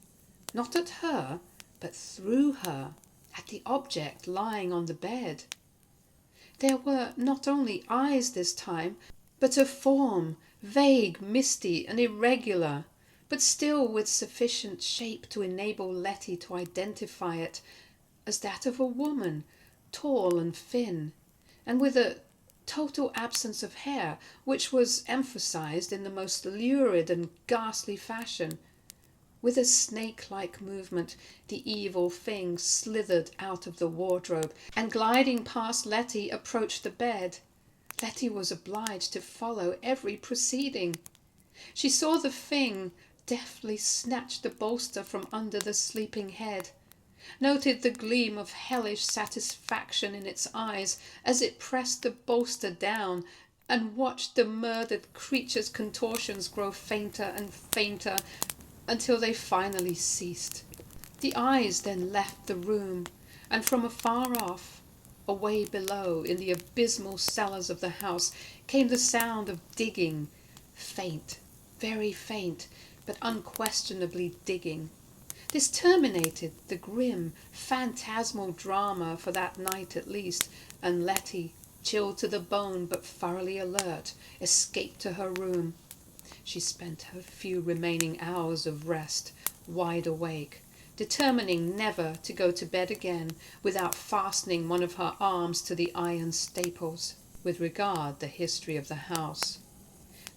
not at her, but through her, at the object lying on the bed. There were not only eyes this time, but a form, vague, misty, and irregular, but still with sufficient shape to enable Letty to identify it as that of a woman, tall and thin, and with a total absence of hair, which was emphasized in the most lurid and ghastly fashion. With a snake-like movement, the evil thing slithered out of the wardrobe, and gliding past Letty, approached the bed. Letty was obliged to follow every proceeding. She saw the thing deftly snatch the bolster from under the sleeping head, noted the gleam of hellish satisfaction in its eyes as it pressed the bolster down, and watched the murdered creature's contortions grow fainter and fainter until they finally ceased. The eyes then left the room, and from afar off, away below in the abysmal cellars of the house, came the sound of digging, faint, very faint, but unquestionably digging. This terminated the grim, phantasmal drama for that night at least, and Letty, chilled to the bone but thoroughly alert, escaped to her room. She spent her few remaining hours of rest, wide awake, determining never to go to bed again without fastening one of her arms to the iron staples. With regard the history of the house,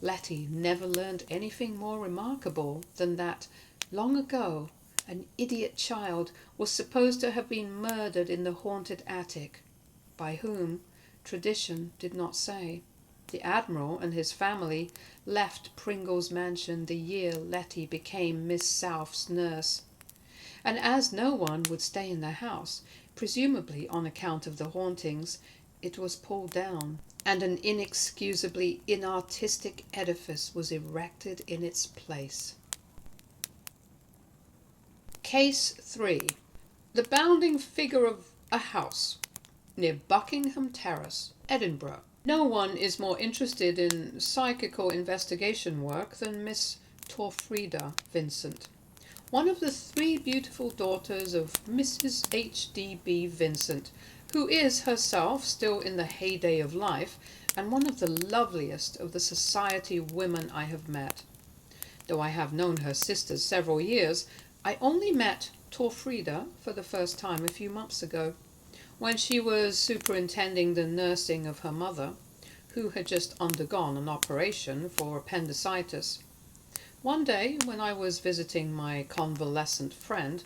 Letty never learned anything more remarkable than that, long ago, an idiot child was supposed to have been murdered in the haunted attic. By whom, tradition did not say. The Admiral and his family left Pringle's mansion the year Letty became Miss South's nurse, and as no one would stay in the house, presumably on account of the hauntings, it was pulled down, and an inexcusably inartistic edifice was erected in its place. Case 3. The bounding figure of a house near Buckingham Terrace, Edinburgh. No one is more interested in psychical investigation work than Miss Torfrida Vincent, one of the 3 beautiful daughters of Mrs. H.D.B. Vincent, who is herself still in the heyday of life, and one of the loveliest of the society women I have met. Though I have known her sisters several years, I only met Torfrida for the first time a few months ago, when she was superintending the nursing of her mother, who had just undergone an operation for appendicitis. One day, when I was visiting my convalescent friend,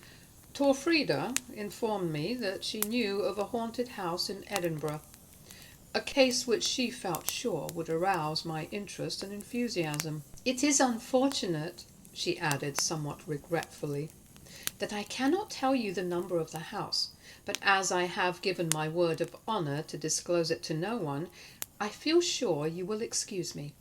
Torfrida informed me that she knew of a haunted house in Edinburgh, a case which she felt sure would arouse my interest and enthusiasm. It is unfortunate, she added somewhat regretfully, that I cannot tell you the number of the house, but as I have given my word of honour to disclose it to no one, I feel sure you will excuse me.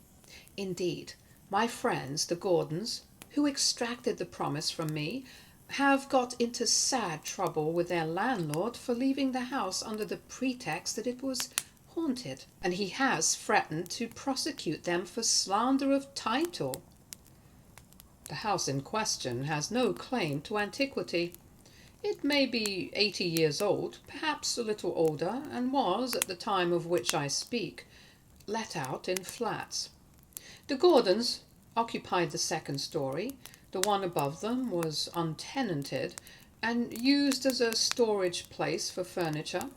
Indeed, my friends, the Gordons, who extracted the promise from me, have got into sad trouble with their landlord for leaving the house under the pretext that it was haunted, and he has threatened to prosecute them for slander of title. The house in question has no claim to antiquity. It may be 80 years old, perhaps a little older, and was, at the time of which I speak, let out in flats. The Gordons occupied the second story. The one above them was untenanted and used as a storage place for furniture.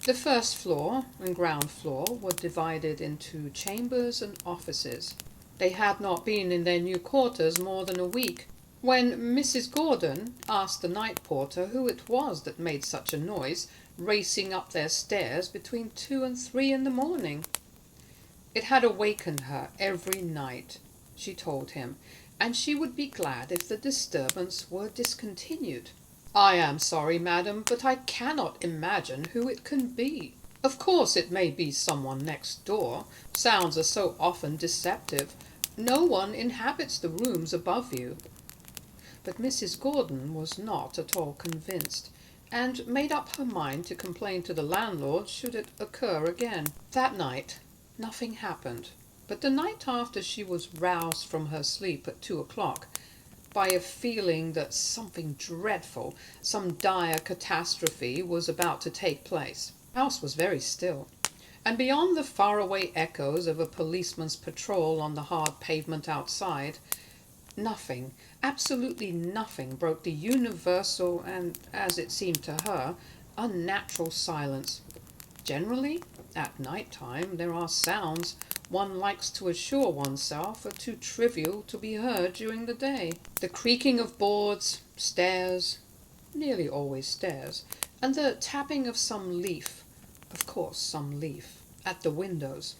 The first floor and ground floor were divided into chambers and offices. They had not been in their new quarters more than a week, when Mrs. Gordon asked the night porter who it was that made such a noise, racing up their stairs between 2 and 3 in the morning. It had awakened her every night, she told him, and she would be glad if the disturbance were discontinued. I am sorry, madam, but I cannot imagine who it can be. Of course it may be someone next door. Sounds are so often deceptive. No one inhabits the rooms above you. But Mrs. Gordon was not at all convinced, and made up her mind to complain to the landlord should it occur again. That night nothing happened, but the night after she was roused from her sleep at 2 o'clock by a feeling that something dreadful, some dire catastrophe, was about to take place. The house was very still, and beyond the faraway echoes of a policeman's patrol on the hard pavement outside, nothing, absolutely nothing, broke the universal and, as it seemed to her, unnatural silence. Generally, at night time, there are sounds one likes to assure oneself are too trivial to be heard during the day. The creaking of boards, stairs, nearly always stairs, and the tapping of some leaf, of course some leaf, at the windows.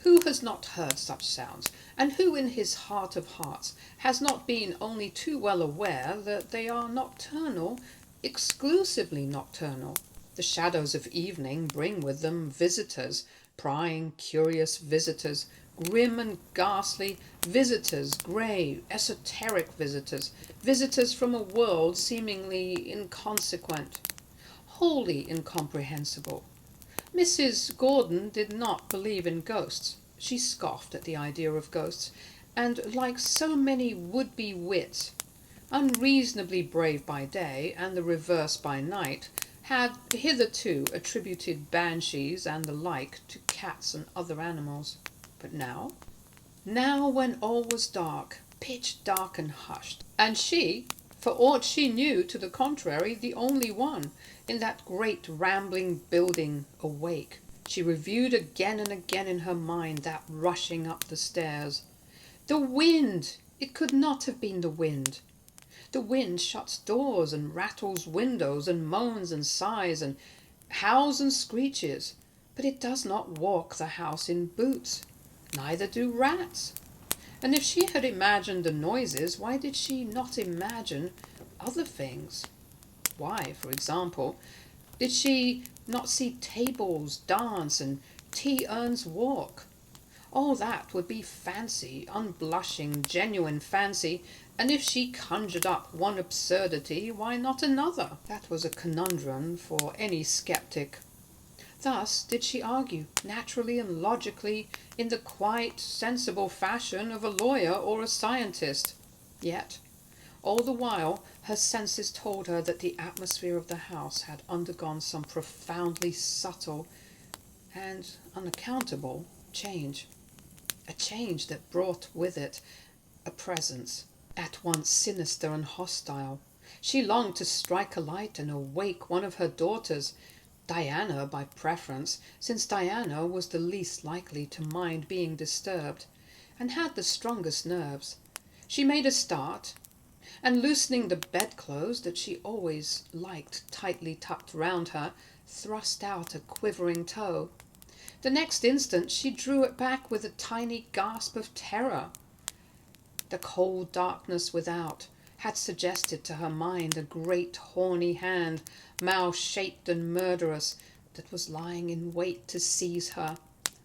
Who has not heard such sounds, and who in his heart of hearts has not been only too well aware that they are nocturnal, exclusively nocturnal? The shadows of evening bring with them visitors, prying, curious visitors, grim and ghastly visitors, grey, esoteric visitors, visitors from a world seemingly inconsequent, wholly incomprehensible. Mrs. Gordon did not believe in ghosts. She scoffed at the idea of ghosts, and, like so many would-be wits, unreasonably brave by day and the reverse by night, had hitherto attributed banshees and the like to cats and other animals. But now when all was dark, pitch dark and hushed, and she, for aught she knew to the contrary, the only one in that great rambling building awake, she reviewed again and again in her mind that rushing up the stairs. The wind! It could not have been the wind. The wind shuts doors and rattles windows and moans and sighs and howls and screeches, but it does not walk the house in boots. Neither do rats. And if she had imagined the noises, why did she not imagine other things? Why, for example, did she not see tables dance and tea-urns walk? All that would be fancy, unblushing, genuine fancy, and if she conjured up one absurdity, why not another? That was a conundrum for any skeptic. Thus did she argue, naturally and logically, in the quiet, sensible fashion of a lawyer or a scientist. Yet, all the while, her senses told her that the atmosphere of the house had undergone some profoundly subtle and unaccountable change. A change that brought with it a presence, at once sinister and hostile. She longed to strike a light and awake one of her daughters, Diana by preference, since Diana was the least likely to mind being disturbed, and had the strongest nerves. She made a start, and loosening the bedclothes that she always liked tightly tucked round her, thrust out a quivering toe. The next instant she drew it back with a tiny gasp of terror. The cold darkness without had suggested to her mind a great horny hand, mouth-shaped and murderous, that was lying in wait to seize her.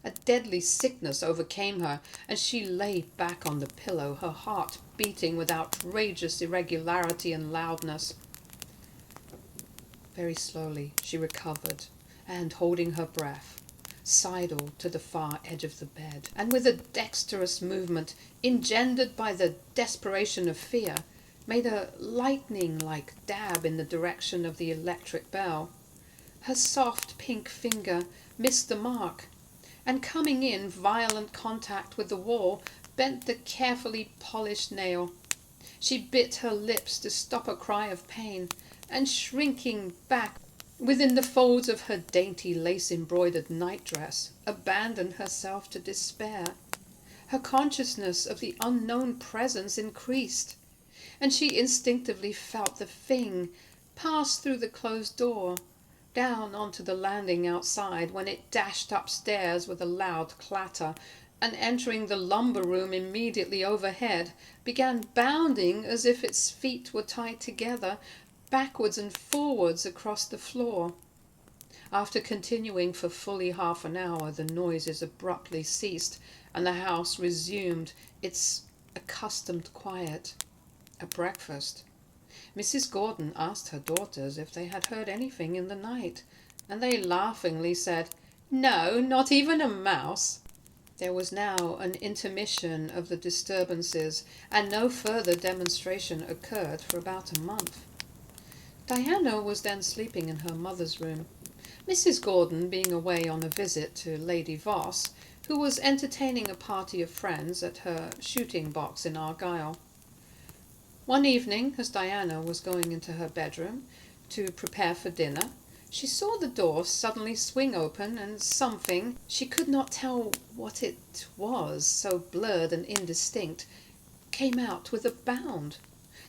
A deadly sickness overcame her, and she lay back on the pillow, her heart beating with outrageous irregularity and loudness. Very slowly she recovered, and, holding her breath, sidled to the far edge of the bed, and with a dexterous movement, engendered by the desperation of fear, made a lightning-like dab in the direction of the electric bell. Her soft pink finger missed the mark, and coming in violent contact with the wall, bent the carefully polished nail. She bit her lips to stop a cry of pain, and shrinking back within the folds of her dainty lace-embroidered nightdress, abandoned herself to despair. Her consciousness of the unknown presence increased, and she instinctively felt the thing pass through the closed door, down onto the landing outside, when it dashed upstairs with a loud clatter, and entering the lumber room immediately overhead, began bounding as if its feet were tied together, backwards and forwards across the floor. After continuing for fully half an hour, the noises abruptly ceased, and the house resumed its accustomed quiet. At breakfast, Mrs. Gordon asked her daughters if they had heard anything in the night, and they laughingly said, "No, not even a mouse." There was now an intermission of the disturbances, and no further demonstration occurred for about a month. Diana was then sleeping in her mother's room, Mrs. Gordon being away on a visit to Lady Voss, who was entertaining a party of friends at her shooting box in Argyll. One evening, as Diana was going into her bedroom to prepare for dinner, she saw the door suddenly swing open, and something, she could not tell what it was, so blurred and indistinct, came out with a bound.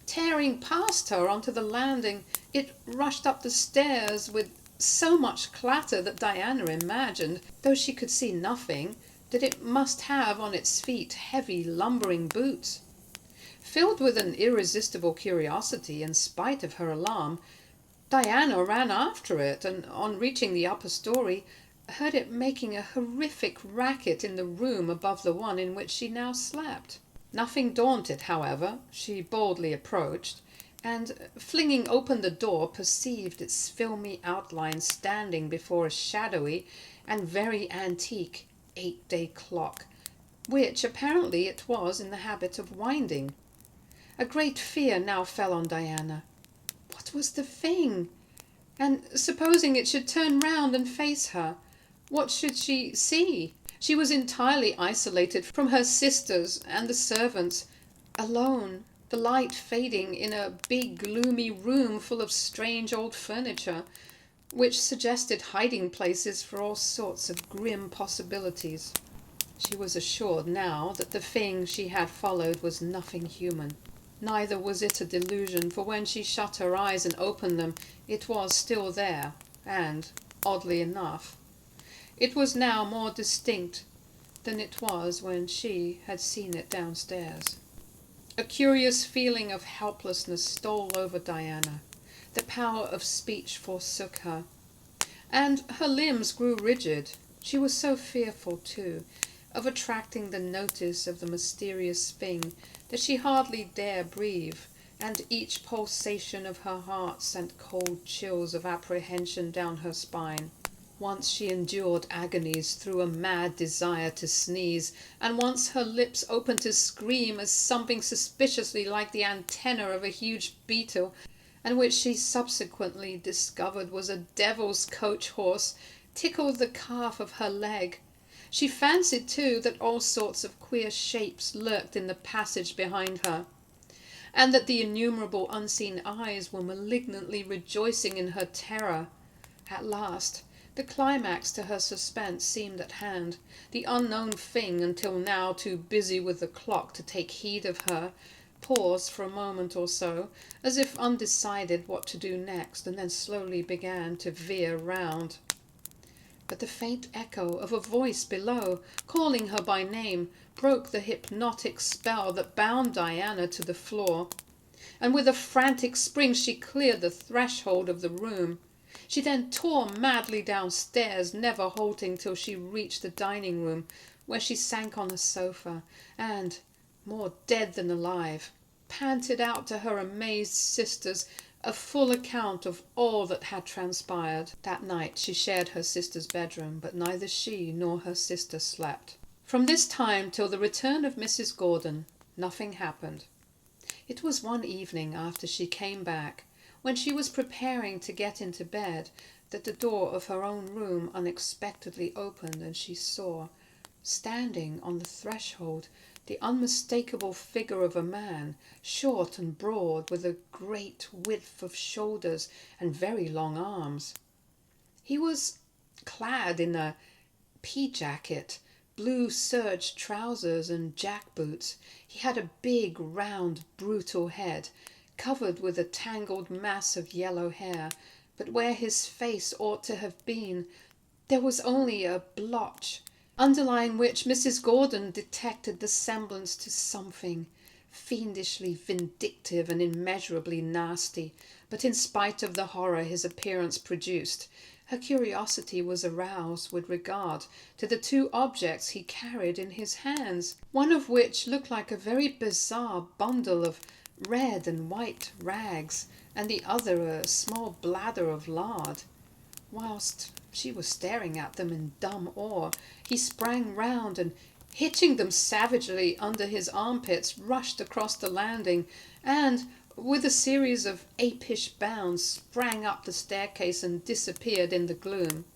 Tearing past her onto the landing, it rushed up the stairs with so much clatter that Diana imagined, though she could see nothing, that it must have on its feet heavy lumbering boots. Filled with an irresistible curiosity in spite of her alarm, Diana ran after it, and on reaching the upper story, heard it making a horrific racket in the room above the one in which she now slept. Nothing daunted, however, she boldly approached, and, flinging open the door, perceived its filmy outline standing before a shadowy and very antique 8-day clock, which apparently it was in the habit of winding. A great fear now fell on Diana. What was the thing? And supposing it should turn round and face her, what should she see? She was entirely isolated from her sisters and the servants, alone, the light fading in a big gloomy room full of strange old furniture, which suggested hiding places for all sorts of grim possibilities. She was assured now that the thing she had followed was nothing human. Neither was it a delusion, for when she shut her eyes and opened them, it was still there, and, oddly enough, it was now more distinct than it was when she had seen it downstairs. A curious feeling of helplessness stole over Diana. The power of speech forsook her, and her limbs grew rigid. She was so fearful, too, of attracting the notice of the mysterious thing that she hardly dare breathe, and each pulsation of her heart sent cold chills of apprehension down her spine. Once she endured agonies through a mad desire to sneeze, and once her lips opened to scream as something suspiciously like the antenna of a huge beetle, and which she subsequently discovered was a devil's coach horse, tickled the calf of her leg. She fancied, too, that all sorts of queer shapes lurked in the passage behind her, and that the innumerable unseen eyes were malignantly rejoicing in her terror. At last, the climax to her suspense seemed at hand. The unknown thing, until now too busy with the clock to take heed of her, paused for a moment or so, as if undecided what to do next, and then slowly began to veer round. But the faint echo of a voice below, calling her by name, broke the hypnotic spell that bound Diana to the floor, and with a frantic spring she cleared the threshold of the room. She then tore madly downstairs, never halting till she reached the dining room, where she sank on a sofa, and, more dead than alive, panted out to her amazed sisters a full account of all that had transpired. That night she shared her sister's bedroom, but neither she nor her sister slept. From this time till the return of Mrs. Gordon, nothing happened. It was one evening after she came back, when she was preparing to get into bed, that the door of her own room unexpectedly opened, and she saw, standing on the threshold, the unmistakable figure of a man, short and broad, with a great width of shoulders and very long arms. He was clad in a pea-jacket, blue serge trousers and jack-boots. He had a big, round, brutal head, covered with a tangled mass of yellow hair, but where his face ought to have been, there was only a blotch, underlying which Mrs. Gordon detected the semblance to something fiendishly vindictive and immeasurably nasty. But in spite of the horror his appearance produced, her curiosity was aroused with regard to the two objects he carried in his hands, one of which looked like a very bizarre bundle of red and white rags, and the other a small bladder of lard. Whilst she was staring at them in dumb awe, he sprang round and, hitching them savagely under his armpits, rushed across the landing and, with a series of apish bounds, sprang up the staircase and disappeared in the gloom.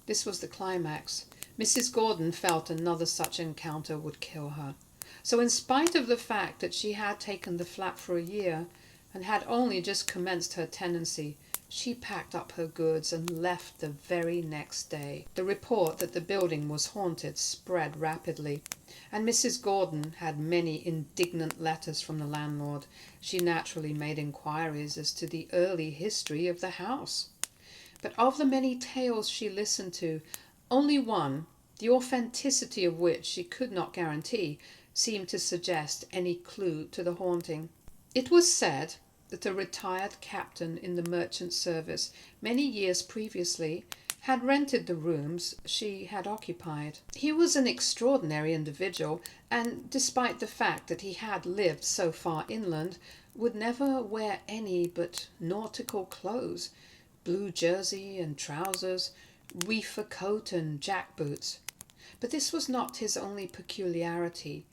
This was the climax. Mrs. Gordon felt another such encounter would kill her. So in spite of the fact that she had taken the flat for a year and had only just commenced her tenancy, she packed up her goods and left the very next day. The report that the building was haunted spread rapidly, and Mrs. Gordon had many indignant letters from the landlord. She naturally made inquiries as to the early history of the house. But of the many tales she listened to, only one, the authenticity of which she could not guarantee, seemed to suggest any clue to the haunting. It was said that a retired captain in the merchant service many years previously had rented the rooms she had occupied. He was an extraordinary individual, and despite the fact that he had lived so far inland, would never wear any but nautical clothes, blue jersey and trousers, reefer coat and jackboots. But this was not his only peculiarity.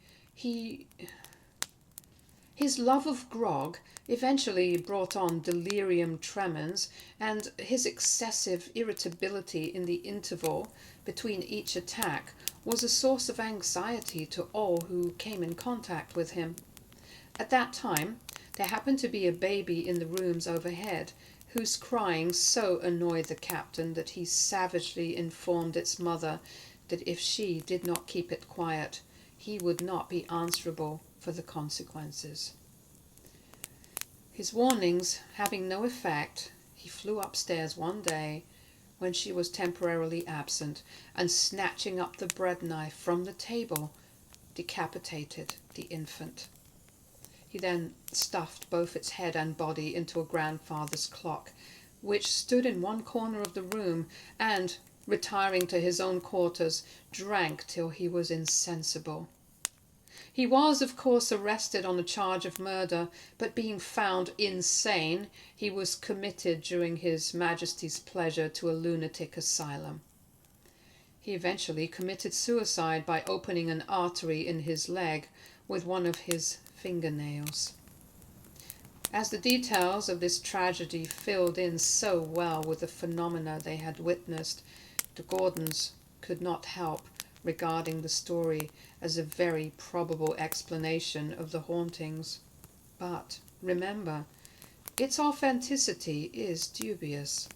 His love of grog eventually brought on delirium tremens, and his excessive irritability in the interval between each attack was a source of anxiety to all who came in contact with him. At that time, there happened to be a baby in the rooms overhead, whose crying so annoyed the captain that he savagely informed its mother that if she did not keep it quiet, he would not be answerable for the consequences. His warnings having no effect, he flew upstairs one day when she was temporarily absent, and snatching up the bread knife from the table, decapitated the infant. He then stuffed both its head and body into a grandfather's clock, which stood in one corner of the room, and, retiring to his own quarters, drank till he was insensible. He was, of course, arrested on a charge of murder, but being found insane, he was committed during His Majesty's pleasure to a lunatic asylum. He eventually committed suicide by opening an artery in his leg with one of his fingernails. As the details of this tragedy filled in so well with the phenomena they had witnessed, the Gordons could not help regarding the story as a very probable explanation of the hauntings. But remember, its authenticity is dubious.